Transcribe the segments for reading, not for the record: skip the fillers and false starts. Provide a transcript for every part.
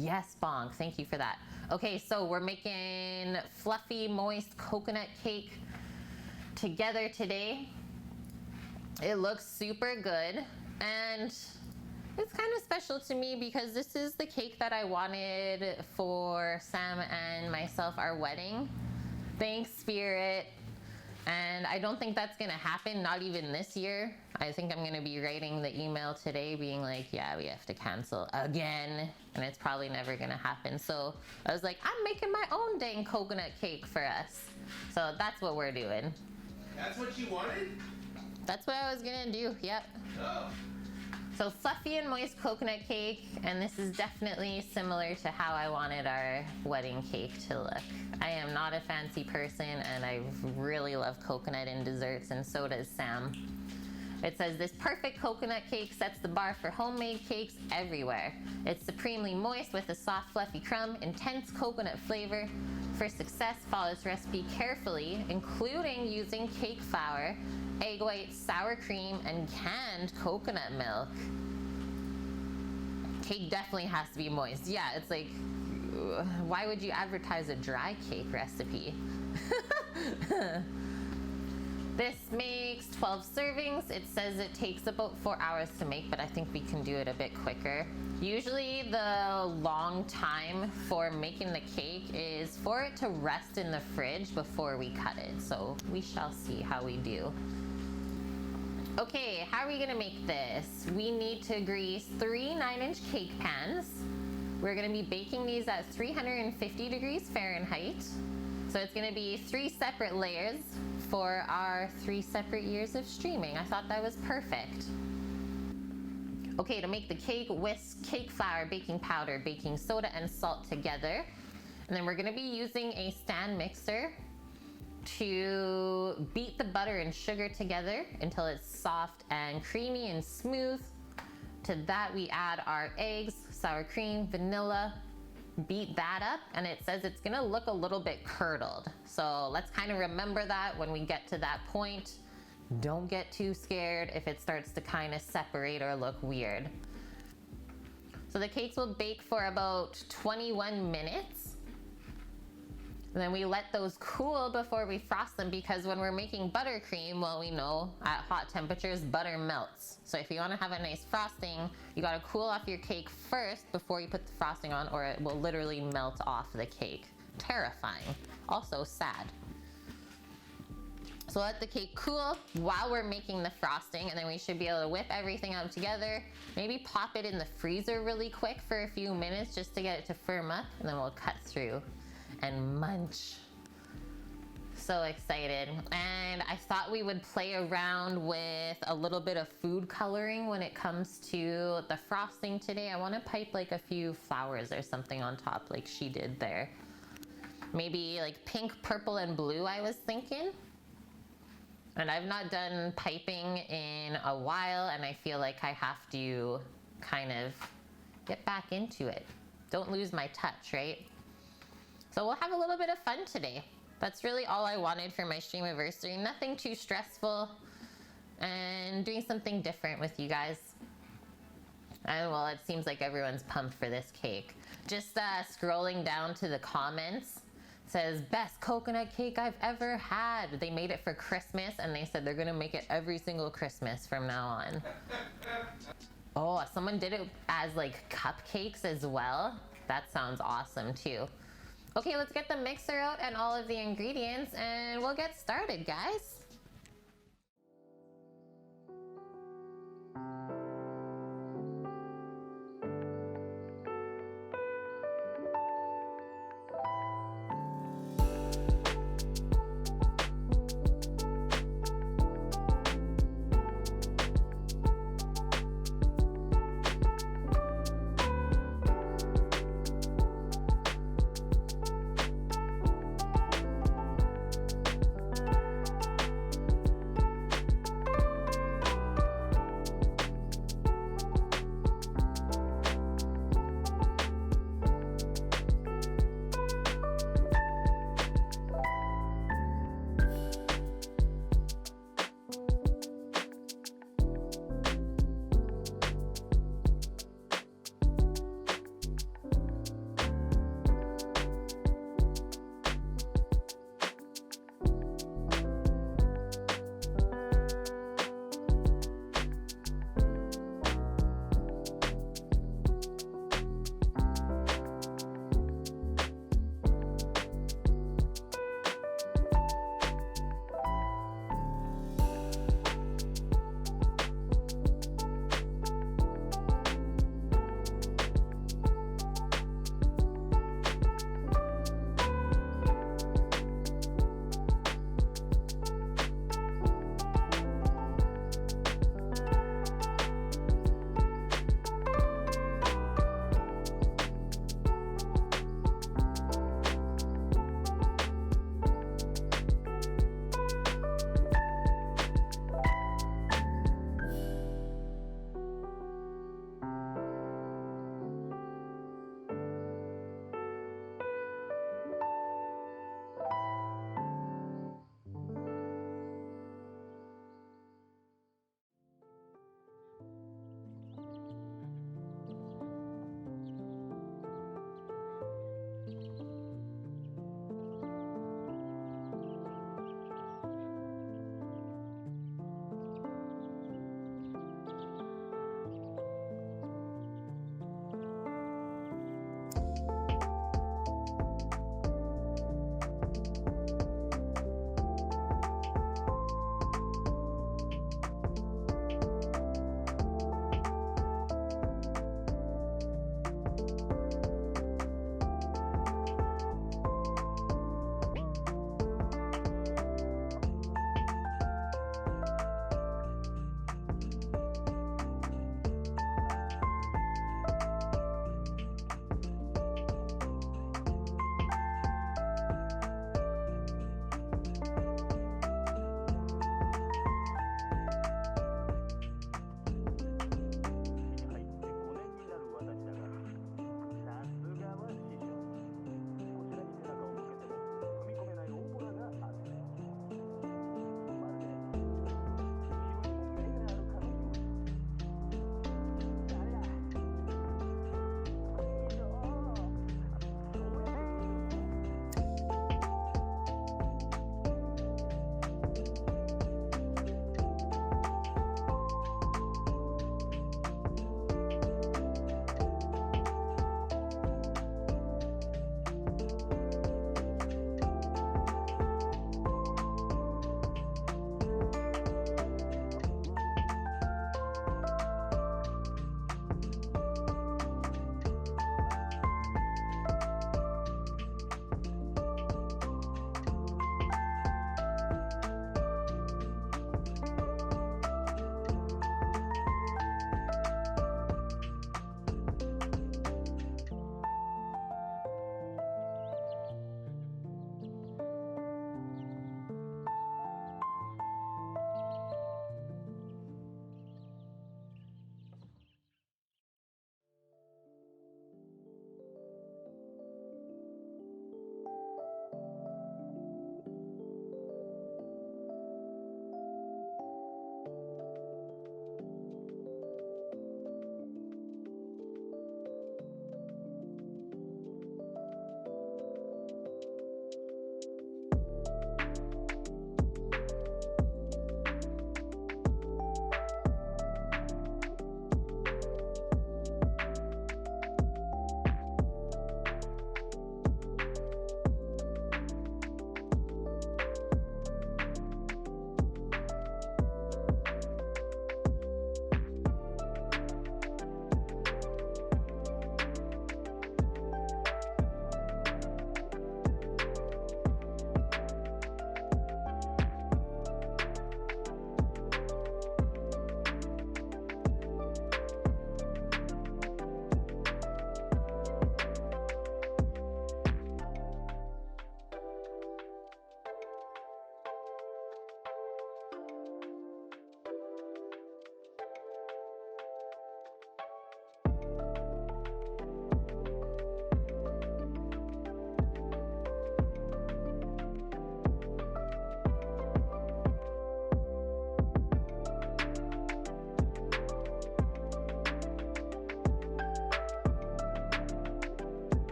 Yes, Bonk, thank you for that. Okay, so we're making fluffy, moist coconut cake together today. It looks super good, and it's kind of special to me because this is the cake that I wanted for Sam and myself, our wedding. Thanks, Spirit. And I don't think that's gonna happen, not even this year. I think I'm gonna be writing the email today being like, yeah, we have to cancel again, and it's probably never gonna happen. So I was like, I'm making my own dang coconut cake for us. So that's what we're doing. That's what you wanted? That's what I was gonna do, yep. Oh. So fluffy and moist coconut cake, and this is definitely similar to how I wanted our wedding cake to look. I am not a fancy person, and I really love coconut in desserts, and so does Sam. It says, this perfect coconut cake sets the bar for homemade cakes everywhere. It's supremely moist with a soft, fluffy crumb, intense coconut flavor. For success, follow this recipe carefully, including using cake flour, egg whites, sour cream, and canned coconut milk. Cake definitely has to be moist. Yeah, it's like, why would you advertise a dry cake recipe? This makes 12 servings. It says it takes about 4 hours to make, but I think we can do it a bit quicker. Usually the long time for making the cake is for it to rest in the fridge before we cut it. So we shall see how we do. Okay, how are we gonna make this? We need to grease 3 9-inch cake pans. We're gonna be baking these at 350 degrees Fahrenheit. So it's gonna be 3 separate layers for our 3 separate years of streaming. I thought that was perfect. Okay, to make the cake, whisk cake flour, baking powder, baking soda, and salt together. And then we're gonna be using a stand mixer to beat the butter and sugar together until it's soft and creamy and smooth. To that we add our eggs, sour cream, vanilla, beat that up, and it says it's gonna look a little bit curdled. So let's kind of remember that when we get to that point. Don't get too scared if it starts to kind of separate or look weird. So the cakes will bake for about 21 minutes. And then we let those cool before we frost them, because when we're making buttercream, well, we know at hot temperatures, butter melts. So if you want to have a nice frosting, you got to cool off your cake first before you put the frosting on, or it will literally melt off the cake. Terrifying. Also sad. So let the cake cool while we're making the frosting, and then we should be able to whip everything out together. Maybe pop it in the freezer really quick for a few minutes just to get it to firm up, and then we'll cut through and munch. So excited. And I thought we would play around with a little bit of food coloring when it comes to the frosting today. I want to pipe like a few flowers or something on top like she did there. Maybe like pink, purple, and blue, I was thinking. And I've not done piping in a while, and I feel like I have to kind of get back into it. Don't lose my touch, right? So we'll have a little bit of fun today. That's really all I wanted for my streamiversary. Nothing too stressful, and doing something different with you guys. And well, it seems like everyone's pumped for this cake. Just scrolling down to the comments, says best coconut cake I've ever had. They made it for Christmas, and they said they're gonna make it every single Christmas from now on. Oh, someone did it as like cupcakes as well. That sounds awesome too. Okay, let's get the mixer out and all of the ingredients, and we'll get started, guys.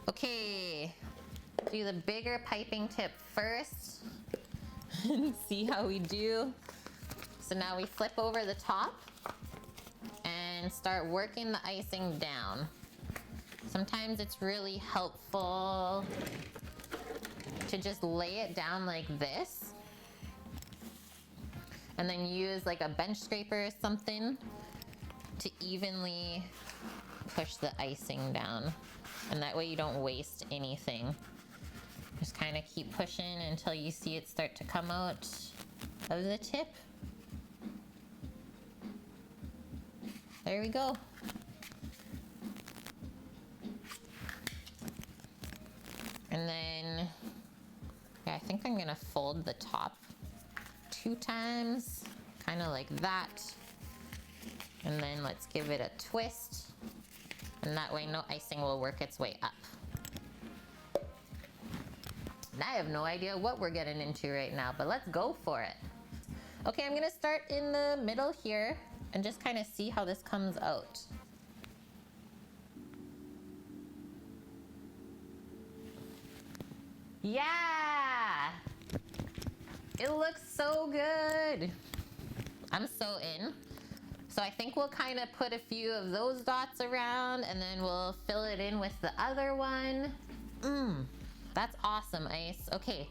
Okay, do the bigger piping tip first and see how we do. So now we flip over the top and start working the icing down. Sometimes it's really helpful to just lay it down like this and then use like a bench scraper or something to evenly push the icing down. And that way you don't waste anything. Just kind of keep pushing until you see it start to come out of the tip. There we go. And then, yeah, I think I'm gonna fold the top 2 times, kind of like that. And then let's give it a twist. And that way no icing will work its way up. And I have no idea what we're getting into right now, but let's go for it. Okay, I'm gonna start in the middle here and just kind of see how this comes out. Yeah! It looks so good. I'm so in. So I think we'll kind of put a few of those dots around and then we'll fill it in with the other one. That's awesome, Ice. Okay.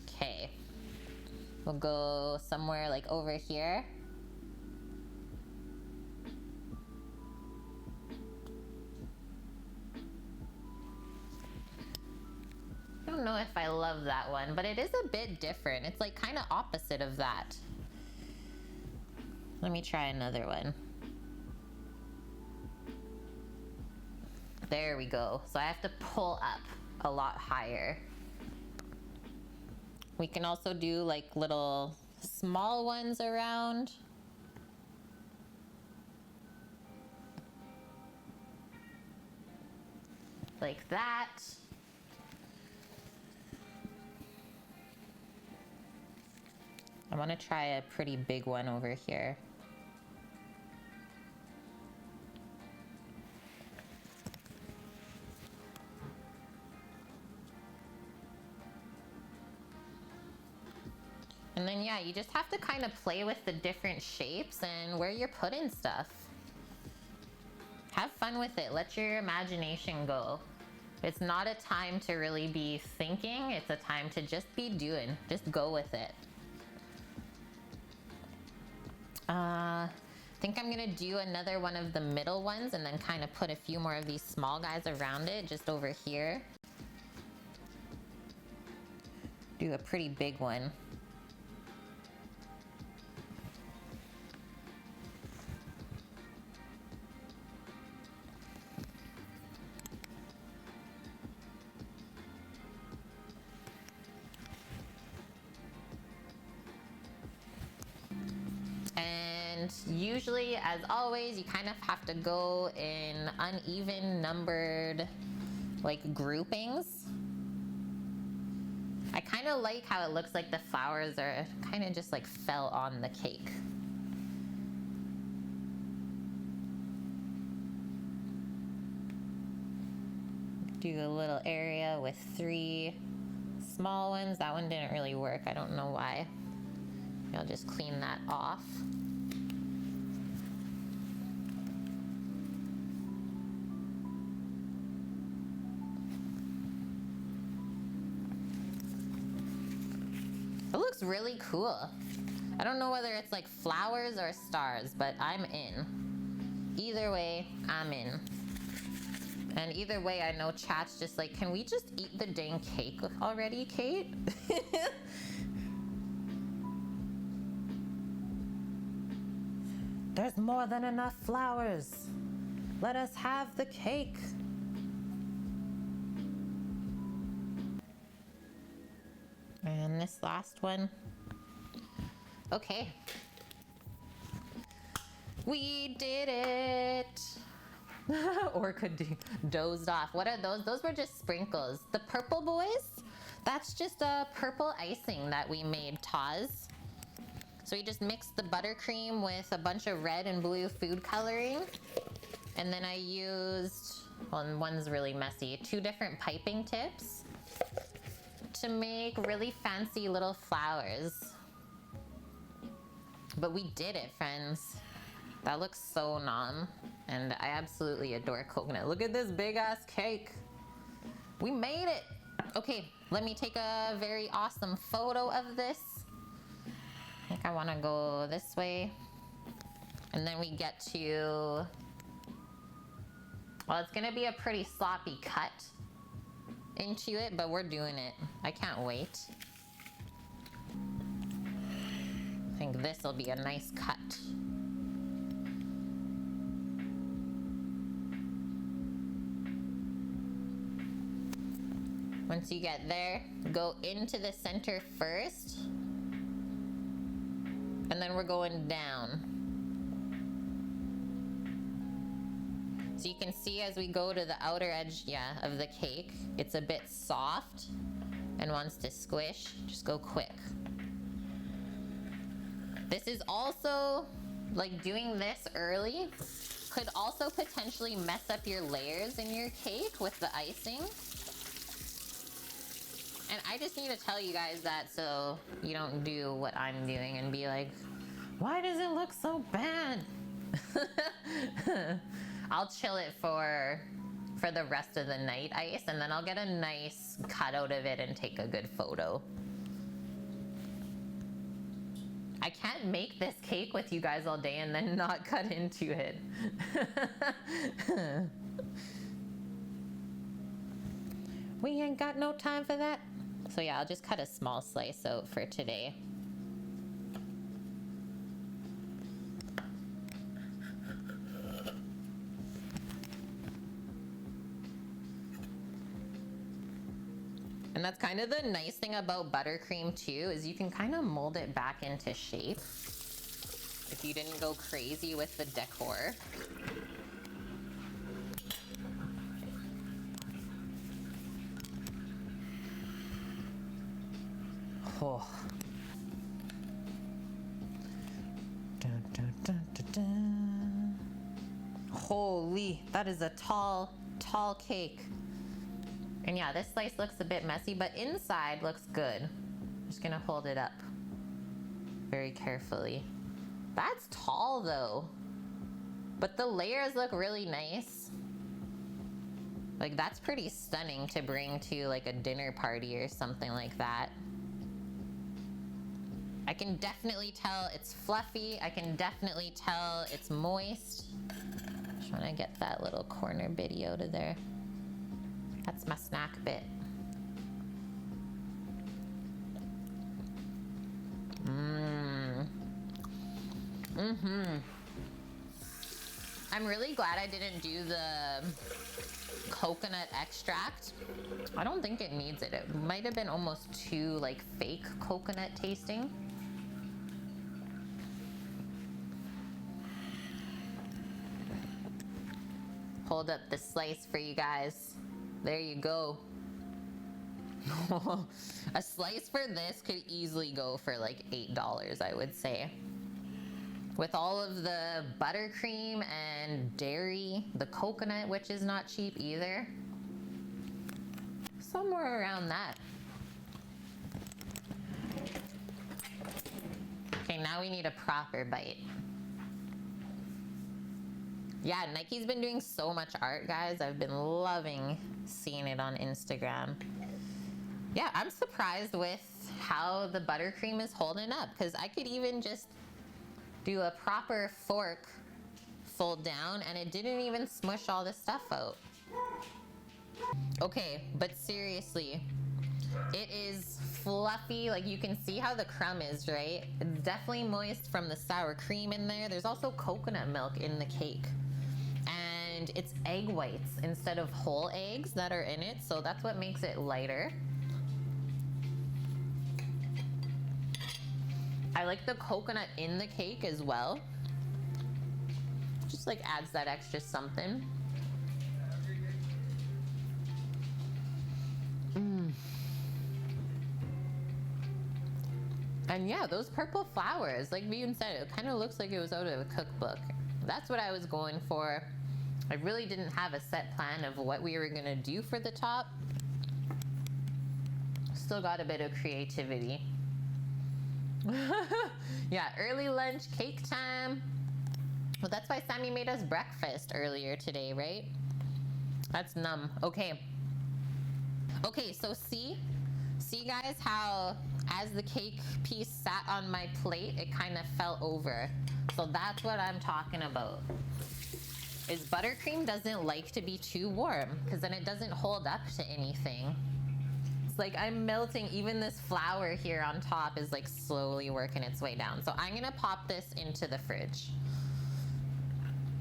Okay. We'll go somewhere like over here. I don't know if I love that one, but it is a bit different. It's like kind of opposite of that. Let me try another one. There we go. So I have to pull up a lot higher. We can also do like little small ones around. Like that. I want to try a pretty big one over here. And then, yeah, you just have to kind of play with the different shapes and where you're putting stuff. Have fun with it. Let your imagination go. It's not a time to really be thinking. It's a time to just be doing. Just go with it. I think I'm gonna do another one of the middle ones and then kind of put a few more of these small guys around it, just over here. Do a pretty big one. And usually, as always, you kind of have to go in uneven numbered like groupings. I kind of like how it looks like the flowers are kind of just like fell on the cake. Do a little area with 3 small ones. That one didn't really work. I don't know why. I'll just clean that off. It looks really cool. I don't know whether it's like flowers or stars, but I'm in. Either way, I'm in. And either way, I know chat's just like, can we just eat the dang cake already, Kate? There's more than enough flowers. Let us have the cake. And this last one. Okay. We did it. Or could do dozed off. What are those? Those were just sprinkles. The purple boys, that's just a purple icing that we made, Taz. So we just mixed the buttercream with a bunch of red and blue food coloring. And then I used well, and one's really messy. 2 different piping tips to make really fancy little flowers. But we did it, friends. That looks so nom, and I absolutely adore coconut. Look at this big ass cake. We made it. Okay, let me take a very awesome photo of this. I think I want to go this way. And then we get to, well, it's gonna be a pretty sloppy cut into it, but we're doing it. I can't wait. I think this will be a nice cut. Once you get there, go into the center first, and then we're going down. So you can see as we go to the outer edge, of the cake, it's a bit soft and wants to squish. Just go quick. This is also, like, doing this early could also potentially mess up your layers in your cake with the icing. And I just need to tell you guys that so you don't do what I'm doing and be like, why does it look so bad? I'll chill it for the rest of the night ice, and then I'll get a nice cut out of it and take a good photo. I can't make this cake with you guys all day and then not cut into it. We ain't got no time for that. So yeah, I'll just cut a small slice out for today. And that's kind of the nice thing about buttercream too, is you can kind of mold it back into shape if you didn't go crazy with the decor. Oh. Dun, dun, dun, dun, dun. Holy, that is a tall, tall cake. And yeah, this slice looks a bit messy, but inside looks good. I'm just gonna hold it up very carefully. That's tall though, but the layers look really nice. Like, that's pretty stunning to bring to like a dinner party or something like that. I can definitely tell it's fluffy. I can definitely tell it's moist. Just wanna get that little corner bitty out of there. That's my snack bit. I'm really glad I didn't do the coconut extract. I don't think it needs it. It might have been almost too like fake coconut tasting. Hold up the slice for you guys. There you go. A slice for this could easily go for like $8, I would say. With all of the buttercream and dairy, the coconut, which is not cheap either. Somewhere around that. Okay, now we need a proper bite. Yeah, Nike's been doing so much art, guys. I've been loving seeing it on Instagram. Yeah, I'm surprised with how the buttercream is holding up, because I could even just do a proper fork fold down and it didn't even smush all the stuff out. Okay, but seriously, it is fluffy. Like, you can see how the crumb is, right? It's definitely moist from the sour cream in there. There's also coconut milk in the cake. And it's egg whites instead of whole eggs that are in it, so that's what makes it lighter. I like the coconut in the cake as well. Just like adds that extra something. And yeah, those purple flowers, like Vivian said, it kind of looks like it was out of a cookbook. That's what I was going for. I really didn't have a set plan of what we were gonna do for the top. Still got a bit of creativity. Yeah, early lunch, cake time. Well, that's why Sammy made us breakfast earlier today, right? That's numb. Okay. Okay, so see guys how as the cake piece sat on my plate, it kind of fell over. So that's what I'm talking about. Is buttercream doesn't like to be too warm because then it doesn't hold up to anything. It's like I'm melting. Even this flour here on top is like slowly working its way down. So I'm gonna pop this into the fridge.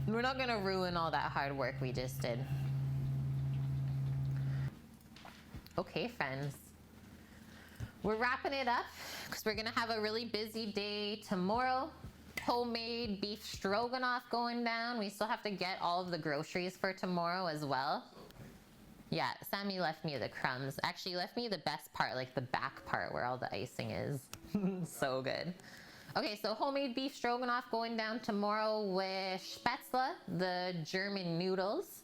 We're not gonna ruin all that hard work we just did. Okay, friends. We're wrapping it up because we're gonna have a really busy day tomorrow. Homemade beef stroganoff going down. We still have to get all of the groceries for tomorrow as well. Yeah, Sammy left me the crumbs. Actually, left me the best part, like the back part where all the icing is. So good. Okay, so homemade beef stroganoff going down tomorrow with Spätzle, the German noodles.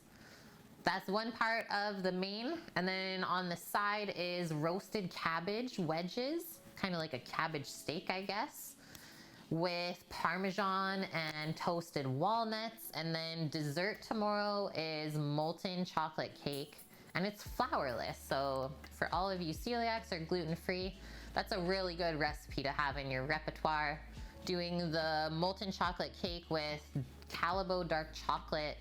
That's one part of the main. And then on the side is roasted cabbage wedges, kind of like a cabbage steak, I guess, with Parmesan and toasted walnuts. And then dessert tomorrow is molten chocolate cake. And it's flourless, so for all of you celiacs or gluten-free, that's a really good recipe to have in your repertoire. Doing the molten chocolate cake with Calabo dark chocolate,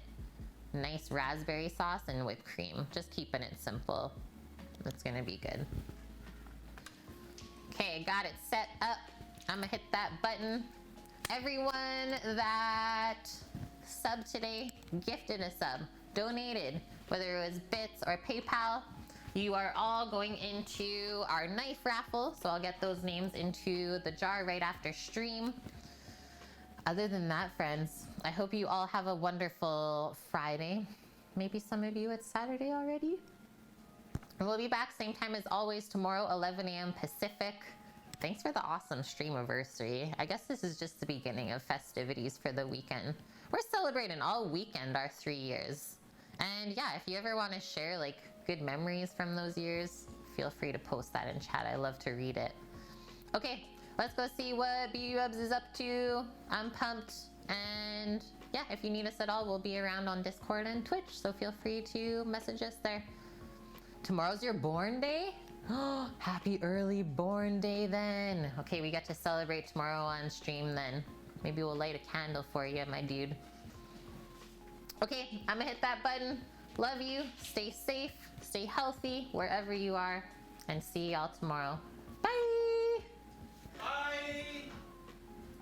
nice raspberry sauce, and whipped cream. Just keeping it simple. It's gonna be good. Okay, got it set up. I'm gonna hit that button. Everyone that subbed today, gifted a sub, donated, whether it was bits or PayPal, you are all going into our knife raffle. So I'll get those names into the jar right after stream. Other than that, friends, I hope you all have a wonderful Friday. Maybe some of you it's Saturday already. And we'll be back same time as always tomorrow, 11 a.m. Pacific. Thanks for the awesome streamiversary. I guess this is just the beginning of festivities for the weekend. We're celebrating all weekend our 3 years. And yeah, if you ever want to share like good memories from those years, feel free to post that in chat. I love to read it. Okay, let's go see what BUubs is up to. I'm pumped. And yeah, if you need us at all, we'll be around on Discord and Twitch. So feel free to message us there. Tomorrow's your born day? Oh, happy early born day then. Okay, we get to celebrate tomorrow on stream then. Maybe we'll light a candle for you, my dude. Okay, I'm gonna hit that button. Love you. Stay safe, stay healthy wherever you are, and see y'all tomorrow.